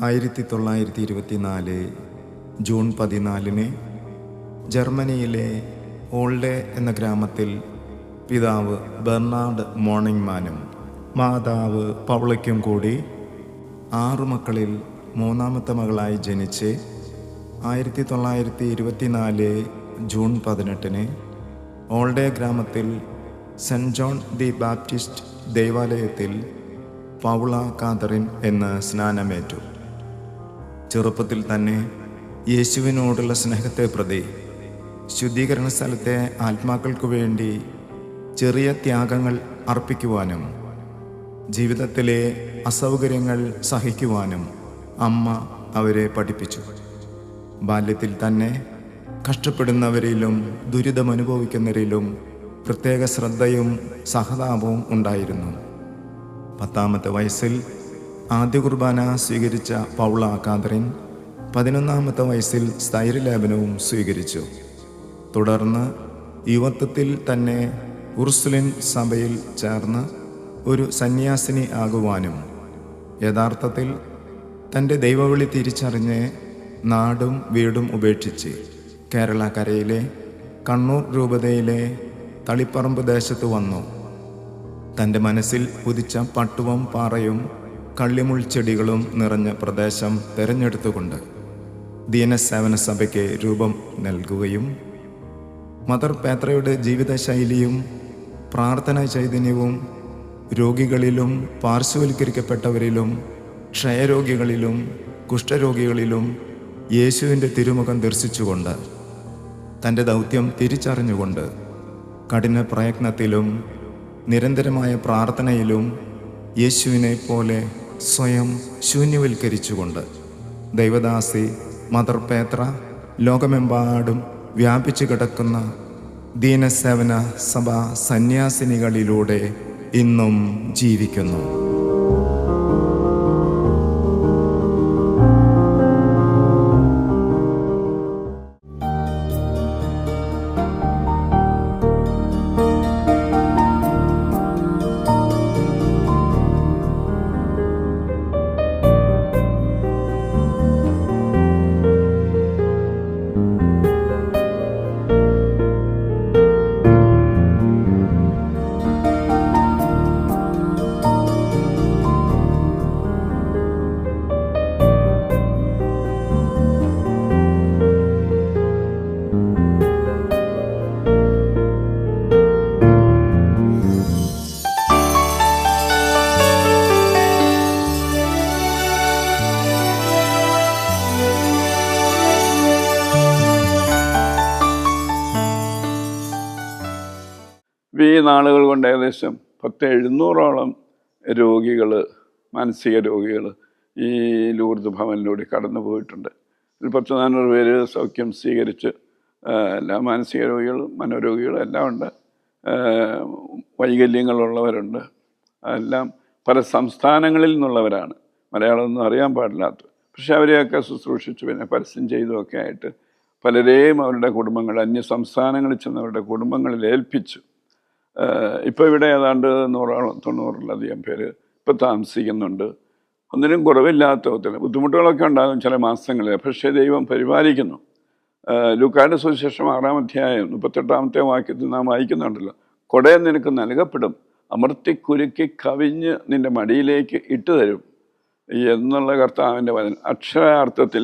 1924 June 14 ജർമ്മനിയിലെ ഓൾഡെ എന്ന ഗ്രാമത്തിൽ പിതാവ് ബെർണാഡ് മോണിങ്മാനും മാതാവ് പൗളയ്ക്കും കൂടി 6 മക്കളിൽ മൂന്നാമത്തെ മകളായി ജനിച്ച് 1924 ജൂൺ 18 ഓൾഡെ ഗ്രാമത്തിൽ സെൻറ്റ് ജോൺ ദി ബാപ്റ്റിസ്റ്റ് ദേവാലയത്തിൽ പൗള കാതറിൻ എന്ന് സ്നാനമേറ്റു. ചെറുപ്പത്തിൽ തന്നെ യേശുവിനോടുള്ള സ്നേഹത്തെ പ്രതി ശുദ്ധീകരണ സ്ഥലത്തെ ആത്മാക്കൾക്കു വേണ്ടി ചെറിയ ത്യാഗങ്ങൾ അർപ്പിക്കുവാനും ജീവിതത്തിലെ അസൗകര്യങ്ങൾ സഹിക്കുവാനും അമ്മ അവരെ പഠിപ്പിച്ചു. ബാല്യത്തിൽ തന്നെ കഷ്ടപ്പെടുന്നവരിലും ദുരിതമനുഭവിക്കുന്നവരിലും പ്രത്യേക ശ്രദ്ധയും സഹതാപവും ഉണ്ടായിരുന്നു. 10ാമത്തെ വയസ്സിൽ ആദ്യ കുർബാന സ്വീകരിച്ച പൗള കാതറിൻ 11ാമത്തെ വയസ്സിൽ സ്ഥൈര്യലേപനവും സ്വീകരിച്ചു. തുടർന്ന് യുവത്വത്തിൽ തന്നെ ഉർസുലിൻ സഭയിൽ ചേർന്ന് ഒരു സന്യാസിനി ആകുവാനും യഥാർത്ഥത്തിൽ തൻ്റെ ദൈവവിളി തിരിച്ചറിഞ്ഞ് നാടും വീടും ഉപേക്ഷിച്ച് കേരള കരയിലെ കണ്ണൂർ രൂപതയിലെ തളിപ്പറമ്പ് ദേശത്ത് വന്നു. തൻ്റെ മനസ്സിൽ ഉദിച്ച പട്ടുവം പാറയും കള്ളിമുൾ ചെടികളും നിറഞ്ഞ പ്രദേശം തിരഞ്ഞെടുത്തുകൊണ്ട് ദീനസേവന സഭയ്ക്ക് രൂപം നൽകുകയും മദർ പേത്രയുടെ ജീവിതശൈലിയും പ്രാർത്ഥനാ ചൈതന്യവും രോഗികളിലും പാർശ്വവൽക്കരിക്കപ്പെട്ടവരിലും ക്ഷയരോഗികളിലും കുഷ്ഠരോഗികളിലും യേശുവിൻ്റെ തിരുമുഖം ദർശിച്ചുകൊണ്ട് തൻ്റെ ദൗത്യം തിരിച്ചറിഞ്ഞുകൊണ്ട് കഠിന പ്രയത്നത്തിലും നിരന്തരമായ പ്രാർത്ഥനയിലും യേശുവിനെ പോലെ സ്വയം ശൂന്യവൽക്കരിച്ചുകൊണ്ട് ദൈവദാസി മദർ പേത്ര ലോകമെമ്പാടും വ്യാപിച്ചു കിടക്കുന്ന ദീനസേവന സഭാ സന്യാസിനികളിലൂടെ ഇന്നും ജീവിക്കുന്നു. ഈ നാളുകൾ കൊണ്ട് ഏകദേശം 700ഓളം രോഗികൾ, മാനസിക രോഗികൾ ഈ ലൂർദ് ഭവനിലൂടെ കടന്നു പോയിട്ടുണ്ട്. ഒരു 400 പേര് സൗഖ്യം സ്വീകരിച്ച്, എല്ലാ മാനസിക രോഗികളും മനോരോഗികളും എല്ലാം ഉണ്ട്. വൈകല്യങ്ങളുള്ളവരുണ്ട്. എല്ലാം പല സംസ്ഥാനങ്ങളിൽ നിന്നുള്ളവരാണ്. മലയാളമൊന്നും അറിയാൻ പാടില്ലാത്ത. പക്ഷെ അവരെയൊക്കെ ശുശ്രൂഷിച്ചു, പിന്നെ പരസ്യം ചെയ്തുമൊക്കെ ആയിട്ട് പലരെയും അവരുടെ കുടുംബങ്ങൾ, അന്യ സംസ്ഥാനങ്ങളിൽ ചെന്നവരുടെ കുടുംബങ്ങളിൽ ഏൽപ്പിച്ചു. ഇപ്പോൾ ഇവിടെ ഏതാണ്ട് 100-90 പേര് ഇപ്പോൾ താമസിക്കുന്നുണ്ട്. ഒന്നിനും കുറവില്ലാത്ത ഒത്തിരി ബുദ്ധിമുട്ടുകളൊക്കെ ഉണ്ടാകും ചില മാസങ്ങളിൽ, പക്ഷേ ദൈവം പരിപാലിക്കുന്നു. ലൂക്കായുടെ സുവിശേഷം 6-ാം അധ്യായം 38-ാമത്തെ വാക്യത്തിൽ നാം വായിക്കുന്നുണ്ടല്ലോ, കൊടയം നിനക്ക് നൽകപ്പെടും, അമർത്തി കുലുക്കി കവിഞ്ഞ് നിൻ്റെ മടിയിലേക്ക് ഇട്ടു തരും എന്നുള്ള കർത്താവിൻ്റെ വചനം അക്ഷരാർത്ഥത്തിൽ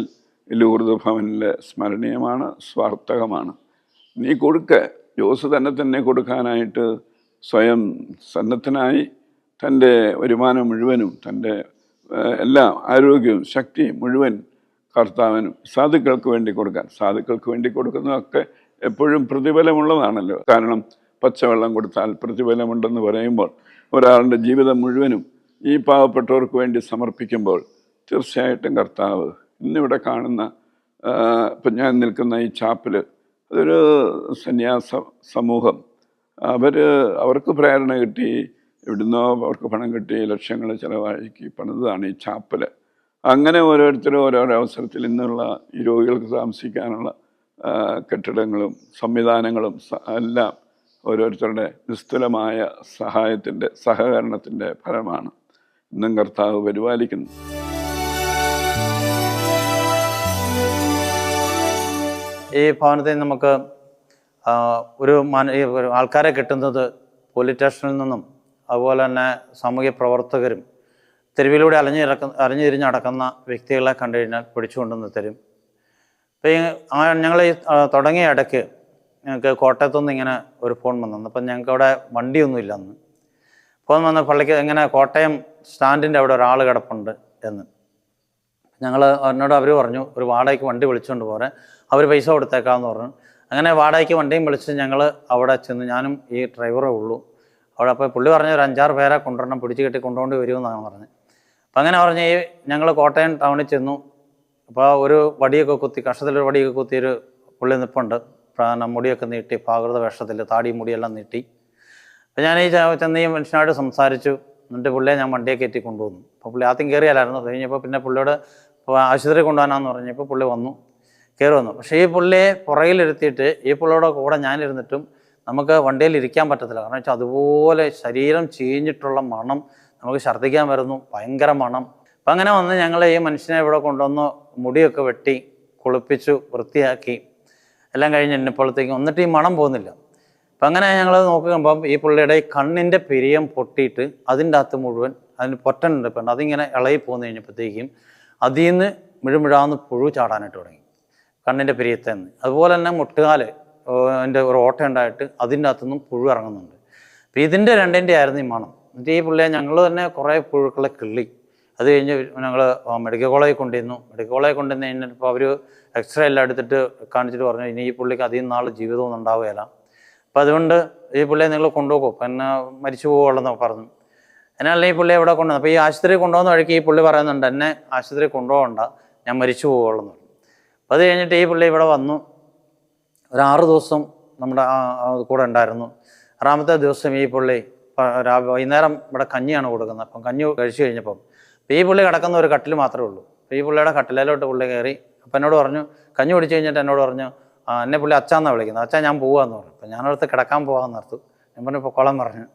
ലൂർദ് ഭവനിൽ സ്മരണീയമാണ്, സ്വാർത്ഥകമാണ്. നീ കൊടുക്ക. ജോസ് തന്നെ കൊടുക്കാനായിട്ട് സ്വയം സന്നദ്ധനായി തൻ്റെ വരുമാനം മുഴുവനും, തൻ്റെ എല്ലാ ആരോഗ്യവും ശക്തിയും മുഴുവൻ കർത്താവിനും സാധുക്കൾക്ക് വേണ്ടി കൊടുക്കാൻ. സാധുക്കൾക്ക് വേണ്ടി കൊടുക്കുന്നതൊക്കെ എപ്പോഴും പ്രതിഫലമുള്ളതാണല്ലോ. കാരണം പച്ചവെള്ളം കൊടുത്താൽ പ്രതിഫലമുണ്ടെന്ന് പറയുമ്പോൾ ഒരാളുടെ ജീവിതം മുഴുവനും ഈ പാവപ്പെട്ടവർക്ക് വേണ്ടി സമർപ്പിക്കുമ്പോൾ തീർച്ചയായിട്ടും കർത്താവ് ഇന്നിവിടെ കാണുന്ന, ഇപ്പം ഞാൻ നിൽക്കുന്ന ഈ ചാപ്പല്, അതൊരു സന്യാസ സമൂഹം. അവർക്ക് പ്രേരണ കിട്ടി, എവിടുന്നോ അവർക്ക് പണം കിട്ടി, ലക്ഷങ്ങൾ ചിലവാക്കി പണിതാണ് ഈ ചാപ്പല്. അങ്ങനെ ഓരോരുത്തരും ഓരോരോ അവസരത്തിൽ ഇന്നുള്ള ഈ രോഗികൾക്ക് താമസിക്കാനുള്ള കെട്ടിടങ്ങളും സംവിധാനങ്ങളും എല്ലാം ഓരോരുത്തരുടെ നിസ്തുലമായ സഹായത്തിൻ്റെ, സഹകരണത്തിൻ്റെ ഫലമാണ്. ഇന്നും കർത്താവ് പരിപാലിക്കുന്നു. ഈ ഭവനത്തിൽ നമുക്ക് ഒരു ആൾക്കാരെ കിട്ടുന്നത് പോലീസ് സ്റ്റേഷനിൽ നിന്നും അതുപോലെ തന്നെ സാമൂഹ്യ പ്രവർത്തകരും തെരുവിലൂടെ അലഞ്ഞിരിഞ്ഞ് നടക്കുന്ന വ്യക്തികളെ കണ്ടു കഴിഞ്ഞാൽ പിടിച്ചുകൊണ്ടുവന്ന് തരും. അപ്പോൾ ഞങ്ങൾ ഈ തുടങ്ങിയ ഇടയ്ക്ക് ഞങ്ങൾക്ക് കോട്ടയത്തുനിന്ന് ഇങ്ങനെ ഒരു ഫോൺ വന്നു. അപ്പം ഞങ്ങൾക്ക് അവിടെ വണ്ടിയൊന്നുമില്ല അന്ന്. ഫോൺ വന്ന് പള്ളിക്ക് ഇങ്ങനെ കോട്ടയം സ്റ്റാൻഡിൻ്റെ അവിടെ ഒരാൾ കിടപ്പുണ്ട് എന്ന്. എന്നോട് അവർ പറഞ്ഞു ഒരു വാടകയ്ക്ക് വണ്ടി വിളിച്ചുകൊണ്ട് പോരെ, അവർ പൈസ കൊടുത്തേക്കാമെന്ന് പറഞ്ഞു. അങ്ങനെ വാടകയ്ക്ക് വണ്ടിയും വിളിച്ച് ഞങ്ങൾ അവിടെ ചെന്ന്, ഞാനും ഈ ഡ്രൈവറേ ഉള്ളൂ അവിടെ. അപ്പോൾ പുള്ളി പറഞ്ഞ ഒരു 5-6 പേരെ കൊണ്ടുവരണം, പിടിച്ച് കെട്ടി കൊണ്ടുകൊണ്ട് വരുമെന്നാണ് പറഞ്ഞത്. അപ്പം അങ്ങനെ പറഞ്ഞ് ഞങ്ങൾ കോട്ടയം ടൗണിൽ ചെന്നു. അപ്പോൾ ഒരു വടിയൊക്കെ കുത്തി, കഷത്തിലൊരു വടിയൊക്കെ കുത്തിയൊരു പുള്ളി നിൽപ്പുണ്ട്, മുടിയൊക്കെ നീട്ടി, പ്രാകൃത വേഷത്തിൽ താടി മുടിയെല്ലാം നീട്ടി. അപ്പോൾ ഞാൻ ചെന്ന് ഈ മനുഷ്യനായിട്ട് സംസാരിച്ചു. എന്നിട്ട് പുള്ളിയെ ഞാൻ വണ്ടിയെ കയറ്റി കൊണ്ടുവന്നു. അപ്പോൾ പുള്ളി ആദ്യം കയറിയാലായിരുന്നു. കഴിഞ്ഞപ്പോൾ പിന്നെ പുള്ളിയോട് ആശുപത്രി കൊണ്ടുപോകാനാന്ന് പറഞ്ഞപ്പോൾ പുള്ളി കയറി വന്നു. പക്ഷേ ഈ പുള്ളിയെ പുറകിലിരുത്തിയിട്ട് ഈ പുള്ളിയുടെ കൂടെ ഞാനിരുന്നിട്ടും നമുക്ക് വണ്ടിയിൽ ഇരിക്കാൻ പറ്റത്തില്ല. കാരണം വെച്ചാൽ അതുപോലെ ശരീരം ചീഞ്ഞിട്ടുള്ള മണം, നമുക്ക് ഛർദ്ദിക്കാൻ വരുന്നു, ഭയങ്കര മണം. അപ്പം അങ്ങനെ വന്ന് ഞങ്ങൾ ഈ മനുഷ്യനെ ഇവിടെ കൊണ്ടുവന്ന് മുടിയൊക്കെ വെട്ടി കുളിപ്പിച്ചു വൃത്തിയാക്കി എല്ലാം കഴിഞ്ഞ് ഇന്നപ്പോഴത്തേക്കും എന്നിട്ട് ഈ മണം പോകുന്നില്ല. അപ്പം അങ്ങനെ ഞങ്ങൾ നോക്കുമ്പം ഈ പുള്ളിയുടെ ഈ കണ്ണിൻ്റെ പിരിയം പൊട്ടിയിട്ട് അതിൻ്റെ അകത്ത് മുഴുവൻ അതിന് പൊട്ടനുണ്ട് പെണ്ണ്, അതിങ്ങനെ ഇളകി പോന്നു കഴിഞ്ഞപ്പോഴത്തേക്കും അതിൽ നിന്ന് മിഴുമിഴാന്ന് പുഴു ചാടാനായിട്ട് തുടങ്ങി കണ്ണിൻ്റെ പിരിയത്തിൽ നിന്ന്. അതുപോലെ തന്നെ മുട്ടുകാല് അതിൻ്റെ ഒരു ഓട്ട ഉണ്ടായിട്ട് അതിൻ്റെ അകത്തുനിന്നും പുഴു ഇറങ്ങുന്നുണ്ട്. അപ്പോൾ ഇതിൻ്റെ രണ്ടിൻ്റെ ആയിരുന്നു ഈ മണം. എന്നിട്ട് ഈ പുള്ളിയെ ഞങ്ങൾ തന്നെ കുറേ പുഴുക്കളെ കിള്ളി. അത് കഴിഞ്ഞ് ഞങ്ങൾ മെഡിക്കൽ കോളേജിൽ കൊണ്ടുവന്നു. മെഡിക്കൽ കോളേജിൽ കൊണ്ടുവന്ന് കഴിഞ്ഞപ്പോൾ അവർ എക്സ്റേ എല്ലാം എടുത്തിട്ട് കാണിച്ചിട്ട് പറഞ്ഞു ഇനി ഈ പുള്ളിക്ക് അധികം നാൾ ജീവിതമൊന്നും ഉണ്ടാവുകയില്ല. അപ്പോൾ അതുകൊണ്ട് ഈ പുള്ളിയെ നിങ്ങൾ കൊണ്ടുപോകും, പിന്നെ മരിച്ചു പോകുകയുള്ളതെന്ന് പറഞ്ഞു. എന്നാൽ ഈ പുള്ളിയെ ഇവിടെ കൊണ്ടുവന്നു. അപ്പോൾ ഈ ആശുപത്രി കൊണ്ടുപോകുന്ന വഴിക്ക് ഈ പുള്ളി പറയുന്നുണ്ട് എന്നെ ആശുപത്രി കൊണ്ടുപോകണ്ട, ഞാൻ മരിച്ചു പോകുകയുള്ളെന്ന് പറഞ്ഞു. അപ്പോൾ അത് കഴിഞ്ഞിട്ട് ഈ പുള്ളി ഇവിടെ വന്നു. ഒരു 6 ദിവസം നമ്മുടെ കൂടെ ഉണ്ടായിരുന്നു. 6ാമത്തെ ദിവസം ഈ പുള്ളി വൈകുന്നേരം ഇവിടെ കഞ്ഞിയാണ് കൊടുക്കുന്നത്. അപ്പം കഞ്ഞി കഴിച്ചു കഴിഞ്ഞപ്പം ഈ പുള്ളി കിടക്കുന്ന ഒരു കട്ടിൽ മാത്രമേ ഉള്ളൂ. അപ്പോൾ ഈ പുള്ളിയുടെ കട്ടിലോട്ട് പുള്ളി കയറി. അപ്പം എന്നോട് പറഞ്ഞു, കഞ്ഞി കുടിച്ച് കഴിഞ്ഞിട്ട് എന്നോട് പറഞ്ഞു എന്നെ പുള്ളി അച്ഛാന്നാണ് വിളിക്കുന്നത്, അച്ഛാ ഞാൻ പോകാമെന്ന് പറഞ്ഞു. അപ്പം ഞാനടുത്ത് കിടക്കാൻ പോകാമെന്ന് ഓർത്തു. ഞാൻ പറഞ്ഞു പൊക്കോളം പറഞ്ഞു.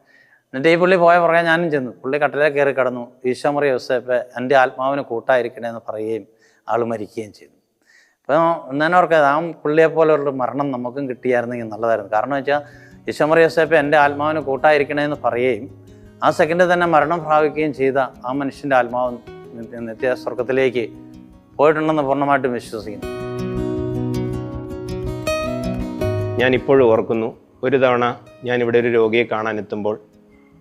എന്നിട്ട് ഈ പുള്ളി പോയ പുറകെ ഞാനും ചെന്നു. പുള്ളി കട്ടിലേക്ക് കയറി കിടന്നു. ഈശോ മറിയ യോസേപ്പേ എൻ്റെ ആത്മാവിന് കൂട്ടായിരിക്കണേ എന്ന് പറയുകയും ആൾ മരിക്കുകയും ചെയ്തു. അപ്പോൾ ഞാൻ ഓർക്കാം ആ പുള്ളിയെപ്പോലെ ഒരു മരണം നമുക്കും കിട്ടിയായിരുന്നെങ്കിൽ നല്ലതായിരുന്നു. കാരണം വെച്ചാൽ ഈശോ മറിയ യോസേപ്പേ എൻ്റെ ആത്മാവിന് കൂട്ടായിരിക്കണേ എന്ന് പറയുകയും ആ സെക്കൻഡ് തന്നെ മരണം പ്രാപിക്കുകയും ചെയ്ത ആ മനുഷ്യൻ്റെ ആത്മാവ് നിത്യ സ്വർഗത്തിലേക്ക് പോയിട്ടുണ്ടെന്ന് പൂർണ്ണമായിട്ടും വിശ്വസിക്കുന്നു. ഞാനിപ്പോഴും ഓർക്കുന്നു, ഒരു തവണ ഞാനിവിടെ ഒരു രോഗിയെ കാണാൻ എത്തുമ്പോൾ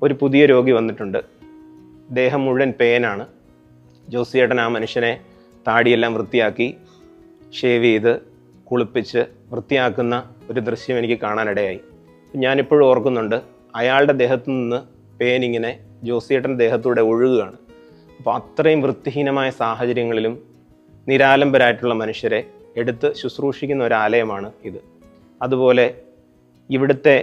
ഒരു പുതിയ രോഗി വന്നിട്ടുണ്ട്. ദേഹം മുഴുവൻ പേനാണ്. ജോസിയേട്ടൻ ആ മനുഷ്യനെ താടിയെല്ലാം വൃത്തിയാക്കി ഷേവ് ചെയ്ത് കുളിപ്പിച്ച് വൃത്തിയാക്കുന്ന ഒരു ദൃശ്യം എനിക്ക് കാണാനിടയായി. ഞാനിപ്പോഴും ഓർക്കുന്നുണ്ട്, അയാളുടെ ദേഹത്തു നിന്ന് പേനിങ്ങനെ ജോസിയേട്ടൻ്റെ ദേഹത്തൂടെ ഒഴുകുകയാണ്. അപ്പോൾ അത്രയും വൃത്തിഹീനമായ സാഹചര്യങ്ങളിലും നിരാലംബരായിട്ടുള്ള മനുഷ്യരെ എടുത്ത് ശുശ്രൂഷിക്കുന്ന ഒരാലയമാണ് ഇത്. അതുപോലെ ഇവിടുത്തെ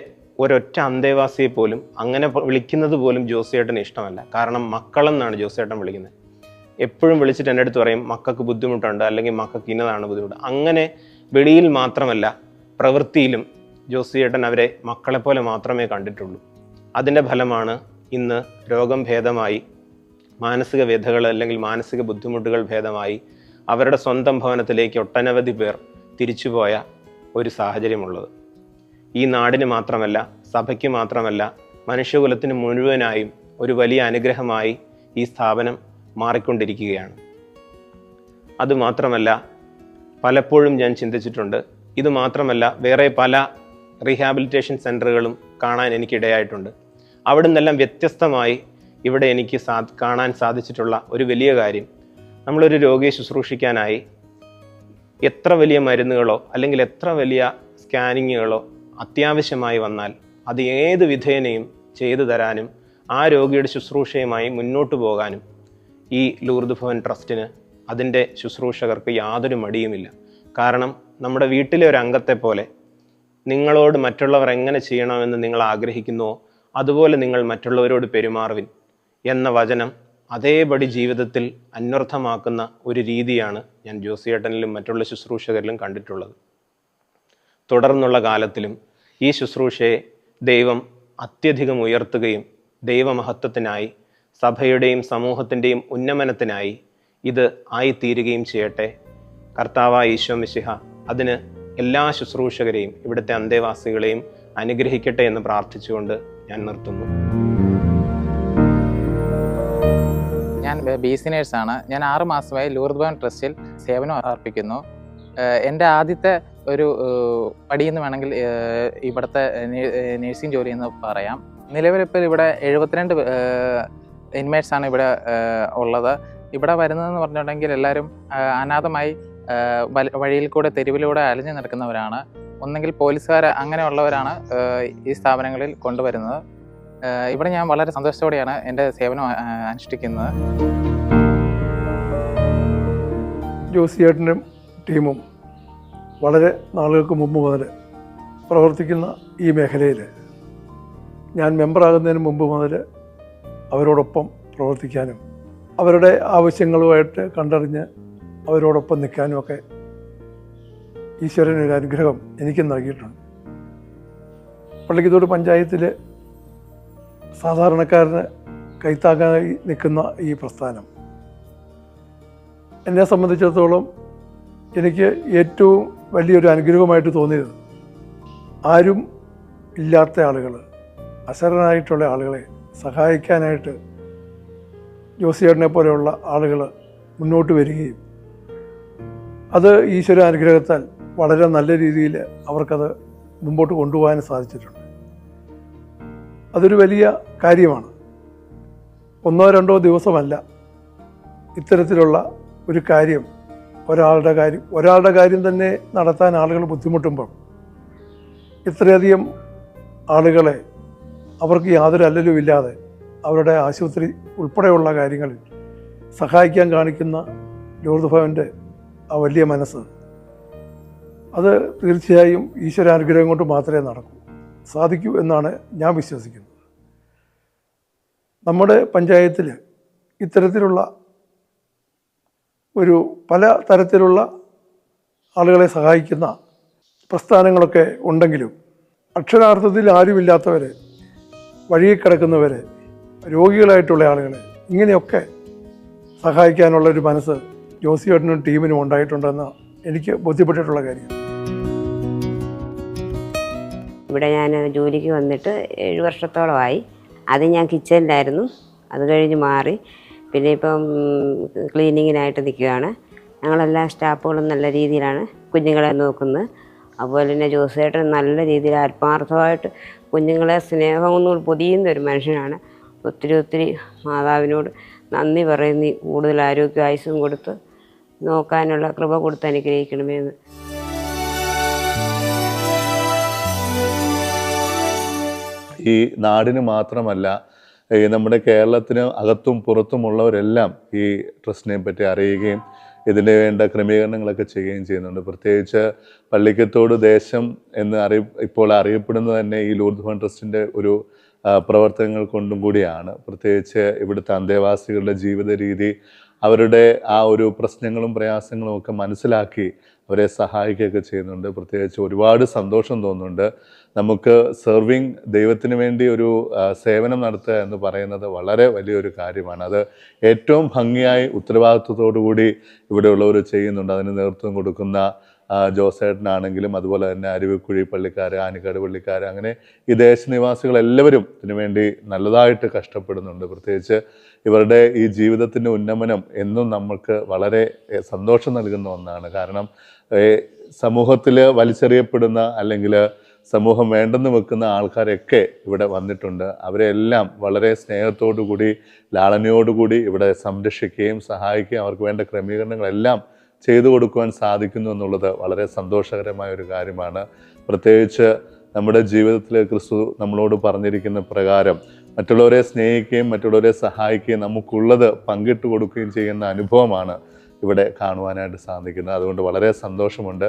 ഒരൊറ്റ അന്തേവാസിയെ പോലും അങ്ങനെ വിളിക്കുന്നത് പോലും ജോസിയേട്ടന് ഇഷ്ടമല്ല. കാരണം മക്കളെന്നാണ് ജോസിയേട്ടൻ വിളിക്കുന്നത്. എപ്പോഴും വിളിച്ചിട്ട് എൻ്റെ അടുത്ത് പറയും മക്കൾക്ക് ബുദ്ധിമുട്ടുണ്ട്, അല്ലെങ്കിൽ മക്കൾക്ക് ഇന്നതാണ് ബുദ്ധിമുട്ട്. അങ്ങനെ വെളിയിൽ മാത്രമല്ല പ്രവൃത്തിയിലും ജോസിയേട്ടൻ അവരെ മക്കളെപ്പോലെ മാത്രമേ കണ്ടിട്ടുള്ളൂ. അതിൻ്റെ ഫലമാണ് ഇന്ന് രോഗം ഭേദമായി, മാനസിക വ്യഥകൾ അല്ലെങ്കിൽ മാനസിക ബുദ്ധിമുട്ടുകൾ ഭേദമായി അവരുടെ സ്വന്തം ഭവനത്തിലേക്ക് ഒട്ടനവധി പേർ തിരിച്ചുപോയ ഒരു സാഹചര്യമുള്ളത്. ഈ നാടിന് മാത്രമല്ല, സഭയ്ക്ക് മാത്രമല്ല, മനുഷ്യകുലത്തിന് മുഴുവനായും ഒരു വലിയ അനുഗ്രഹമായി ഈ സ്ഥാപനം മാറിക്കൊണ്ടിരിക്കുകയാണ്. അതുമാത്രമല്ല, പലപ്പോഴും ഞാൻ ചിന്തിച്ചിട്ടുണ്ട്, ഇത് മാത്രമല്ല വേറെ പല റീഹാബിലിറ്റേഷൻ സെൻ്ററുകളും കാണാൻ എനിക്കിടയായിട്ടുണ്ട്. അവിടെ നിന്നെല്ലാം വ്യത്യസ്തമായി ഇവിടെ എനിക്ക് കാണാൻ സാധിച്ചിട്ടുള്ള ഒരു വലിയ കാര്യം, നമ്മളൊരു രോഗിയെ ശുശ്രൂഷിക്കാനായി എത്ര വലിയ മരുന്നുകളോ അല്ലെങ്കിൽ എത്ര വലിയ സ്കാനിങ്ങുകളോ അത്യാവശ്യമായി വന്നാൽ അത് ഏത് വിധേനയും ചെയ്തു തരാനും ആ രോഗിയുടെ ശുശ്രൂഷയുമായി മുന്നോട്ട് പോകാനും ഈ ലൂർദ് ഭവൻ ട്രസ്റ്റിന്, അതിൻ്റെ ശുശ്രൂഷകർക്ക് യാതൊരു മടിയുമില്ല. കാരണം നമ്മുടെ വീട്ടിലെ ഒരു അംഗത്തെ പോലെ നിങ്ങളോട് മറ്റുള്ളവർ എങ്ങനെ ചെയ്യണമെന്ന് നിങ്ങൾ ആഗ്രഹിക്കുന്നുവോ അതുപോലെ നിങ്ങൾ മറ്റുള്ളവരോട് പെരുമാറുവിൻ എന്ന വചനം അതേപടി ജീവിതത്തിൽ അന്വർത്ഥമാക്കുന്ന ഒരു രീതിയാണ് ഞാൻ ജോസിയേട്ടനിലും മറ്റുള്ള ശുശ്രൂഷകരിലും കണ്ടിട്ടുള്ളത്. തുടർന്നുള്ള കാലത്തിലും ഈ ശുശ്രൂഷയെ ദൈവം അത്യധികം ഉയർത്തുകയും ദൈവമഹത്വത്തിനായി സഭയുടെയും സമൂഹത്തിൻ്റെയും ഉന്നമനത്തിനായി ഇത് ആയിത്തീരുകയും ചെയ്യട്ടെ. കർത്താവായ ഈശോ മിശിഹ അതിന് എല്ലാ ശുശ്രൂഷകരെയും ഇവിടുത്തെ അന്തേവാസികളെയും അനുഗ്രഹിക്കട്ടെ എന്ന് പ്രാർത്ഥിച്ചുകൊണ്ട് ഞാൻ നിർത്തുന്നു. ഞാൻ BC നേഴ്സാണ്. ഞാൻ 6 മാസമായി ലൂർദ് ഭവൻ ട്രസ്റ്റിൽ സേവനം അർപ്പിക്കുന്നു. എൻ്റെ ആദ്യത്തെ ഒരു പടിയെന്ന് വേണമെങ്കിൽ ഇവിടുത്തെ നേഴ്സിംഗ് ജോലി എന്ന് പറയാം. നിലവിലിപ്പോൾ ഇവിടെ 72 ഇൻമേറ്റ്സാണ് ഇവിടെ ഉള്ളത്. ഇവിടെ വരുന്നതെന്ന് പറഞ്ഞിട്ടുണ്ടെങ്കിൽ എല്ലാവരും അനാഥമായി വഴിയിൽ കൂടെ തെരുവിലൂടെ അലഞ്ഞു നടക്കുന്നവരാണ്. ഒന്നെങ്കിൽ പോലീസുകാർ അങ്ങനെയുള്ളവരാണ് ഈ സ്ഥാപനങ്ങളിൽ കൊണ്ടുവരുന്നത്. ഇവിടെ ഞാൻ വളരെ സന്തോഷത്തോടെയാണ് എൻ്റെ സേവനം അനുഷ്ഠിക്കുന്നത്. ജോസിയേട്ടനും ടീമും വളരെ നാളുകൾക്ക് മുമ്പ് മുതൽ പ്രവർത്തിക്കുന്ന ഈ മേഖലയിൽ ഞാൻ മെമ്പറാകുന്നതിന് മുമ്പ് മുതൽ അവരോടൊപ്പം പ്രവർത്തിക്കാനും അവരുടെ ആവശ്യങ്ങളുമായിട്ട് കണ്ടറിഞ്ഞ് അവരോടൊപ്പം നിൽക്കാനുമൊക്കെ ഈശ്വരനൊരു അനുഗ്രഹം എനിക്ക് നൽകിയിട്ടുണ്ട്. പള്ളിക്കത്തോട് പഞ്ചായത്തിൽ സാധാരണക്കാരന് കൈത്താങ്ങായി നിൽക്കുന്ന ഈ പ്രസ്ഥാനം എന്നെ സംബന്ധിച്ചിടത്തോളം എനിക്ക് ഏറ്റവും വലിയൊരു അനുഗ്രഹമായിട്ട് തോന്നിയത് ആരും ഇല്ലാത്ത ആളുകൾ, അശരണരായിട്ടുള്ള ആളുകളെ സഹായിക്കാനായിട്ട് ജോസിയേട്ടനെ പോലെയുള്ള ആളുകൾ മുന്നോട്ട് വരികയും അത് ഈശ്വര അനുഗ്രഹത്താൽ വളരെ നല്ല രീതിയിൽ അവർക്കത് മുമ്പോട്ട് കൊണ്ടുപോകാൻ സാധിച്ചിട്ടുണ്ട്. അതൊരു വലിയ കാര്യമാണ്. 1-2 ദിവസമല്ല ഇത്തരത്തിലുള്ള ഒരു കാര്യം ഒരാളുടെ കാര്യം തന്നെ നടത്താൻ ആളുകൾ ബുദ്ധിമുട്ടുമ്പോൾ ഇത്രയധികം ആളുകളെ അവർക്ക് യാതൊരു അല്ലലുമില്ലാതെ അവരുടെ ആശുപത്രി ഉൾപ്പെടെയുള്ള കാര്യങ്ങളിൽ സഹായിക്കാൻ കാണിക്കുന്ന ലൂർദ് ഭവൻ്റെ ആ വലിയ മനസ്സ്, അത് തീർച്ചയായും ഈശ്വരാനുഗ്രഹം കൊണ്ട് മാത്രമേ സാധിക്കൂ എന്നാണ് ഞാൻ വിശ്വസിക്കുന്നത്. നമ്മുടെ പഞ്ചായത്തിൽ ഇത്തരത്തിലുള്ള പല തരത്തിലുള്ള ആളുകളെ സഹായിക്കുന്ന പ്രസ്ഥാനങ്ങളൊക്കെ ഉണ്ടെങ്കിലും അക്ഷരാർത്ഥത്തിൽ ആരുമില്ലാത്തവരെ, വഴിയിൽ കിടക്കുന്നവരെ, രോഗികളായിട്ടുള്ള ആളുകളെ ഇങ്ങനെയൊക്കെ സഹായിക്കാനുള്ളൊരു മനസ്സ് ജോസിയേട്ടനും ടീമിനും ഉണ്ടായിട്ടുണ്ടെന്ന് എനിക്ക് ബോധ്യപ്പെട്ടിട്ടുള്ള കാര്യം. ഇവിടെ ഞാൻ ജോലിക്ക് വന്നിട്ട് 7 വർഷത്തോളമായി. അത് ഞാൻ കിച്ചണിലായിരുന്നു. അത് കഴിഞ്ഞ് മാറി പിന്നെ ഇപ്പം ക്ലീനിങ്ങിനായിട്ട് നിൽക്കുകയാണ്. ഞങ്ങളെല്ലാ സ്റ്റാഫുകളും നല്ല രീതിയിലാണ് കുഞ്ഞുങ്ങളെ നോക്കുന്നത്. അതുപോലെ തന്നെ ജോസേട്ടൻ നല്ല രീതിയിൽ ആത്മാർത്ഥമായിട്ട് കുഞ്ഞുങ്ങളെ സ്നേഹമൊന്നും പൊതിയുന്ന ഒരു മനുഷ്യനാണ്. ഒത്തിരി മാതാവിനോട് നന്ദി പറയുന്നു. കൂടുതൽ ആരോഗ്യ ആയുസ്സും കൊടുത്ത് നോക്കാനുള്ള കൃപ കൊടുത്ത് അനുഗ്രഹിക്കണമെന്ന്. ഈ നാടിന് മാത്രമല്ല, നമ്മുടെ കേരളത്തിന് അകത്തും പുറത്തുമുള്ളവരെല്ലാം ഈ ട്രസ്റ്റിനെ പറ്റി അറിയുകയും ഇതിന് വേണ്ട ക്രമീകരണങ്ങളൊക്കെ ചെയ്യുകയും ചെയ്യുന്നുണ്ട്. പ്രത്യേകിച്ച് പള്ളിക്കത്തോട് ദേശം എന്ന് ഇപ്പോൾ അറിയപ്പെടുന്നത് തന്നെ ഈ ലൂർദ് ഭവൻ ട്രസ്റ്റിൻ്റെ ഒരു പ്രവർത്തനങ്ങൾ കൊണ്ടും കൂടിയാണ്. പ്രത്യേകിച്ച് ഇവിടുത്തെ അന്തേവാസികളുടെ ജീവിത രീതി, അവരുടെ ആ ഒരു പ്രശ്നങ്ങളും പ്രയാസങ്ങളും ഒക്കെ മനസ്സിലാക്കി അവരെ സഹായിക്കുകയൊക്കെ ചെയ്യുന്നുണ്ട്. പ്രത്യേകിച്ച് ഒരുപാട് സന്തോഷം തോന്നുന്നുണ്ട്. നമുക്ക് സെർവിങ്, ദൈവത്തിന് വേണ്ടി ഒരു സേവനം നടത്തുക എന്ന് പറയുന്നത് വളരെ വലിയൊരു കാര്യമാണ്. അത് ഏറ്റവും ഭംഗിയായി ഉത്തരവാദിത്വത്തോടു കൂടി ഇവിടെയുള്ളവർ ചെയ്യുന്നുണ്ട്. അതിന് നേതൃത്വം കൊടുക്കുന്ന ജോസേട്ടനാണെങ്കിലും അതുപോലെ തന്നെ അരുവിക്കുഴി പള്ളിക്കാർ, ആനിക്കാട് പള്ളിക്കാർ, അങ്ങനെ ഈ ദേശനിവാസികളെല്ലാവരും ഇതിനുവേണ്ടി നല്ലതായിട്ട് കഷ്ടപ്പെടുന്നുണ്ട്. പ്രത്യേകിച്ച് ഇവരുടെ ഈ ജീവിതത്തിൻ്റെ ഉന്നമനം എന്നും നമുക്ക് വളരെ സന്തോഷം നൽകുന്ന ഒന്നാണ്. കാരണം സമൂഹത്തിൽ വലിച്ചെറിയപ്പെടുന്ന അല്ലെങ്കിൽ സമൂഹം വേണ്ടെന്ന് വെക്കുന്ന ആൾക്കാരൊക്കെ ഇവിടെ വന്നിട്ടുണ്ട്. അവരെല്ലാം വളരെ സ്നേഹത്തോടു കൂടി, ലാളനയോടുകൂടി ഇവിടെ സംരക്ഷിക്കുകയും സഹായിക്കുകയും അവർക്ക് വേണ്ട ക്രമീകരണങ്ങളെല്ലാം ചെയ്തു കൊടുക്കുവാൻ സാധിക്കുന്നു എന്നുള്ളത് വളരെ സന്തോഷകരമായ ഒരു കാര്യമാണ്. പ്രത്യേകിച്ച് നമ്മുടെ ജീവിതത്തിൽ ക്രിസ്തു നമ്മളോട് പറഞ്ഞിരിക്കുന്ന പ്രകാരം മറ്റുള്ളവരെ സ്നേഹിക്കുകയും മറ്റുള്ളവരെ സഹായിക്കുകയും നമുക്കുള്ളത് പങ്കിട്ട് കൊടുക്കുകയും ചെയ്യുന്ന അനുഭവമാണ് ഇവിടെ കാണുവാനായിട്ട് സാധിക്കുന്നത്. അതുകൊണ്ട് വളരെ സന്തോഷമുണ്ട്.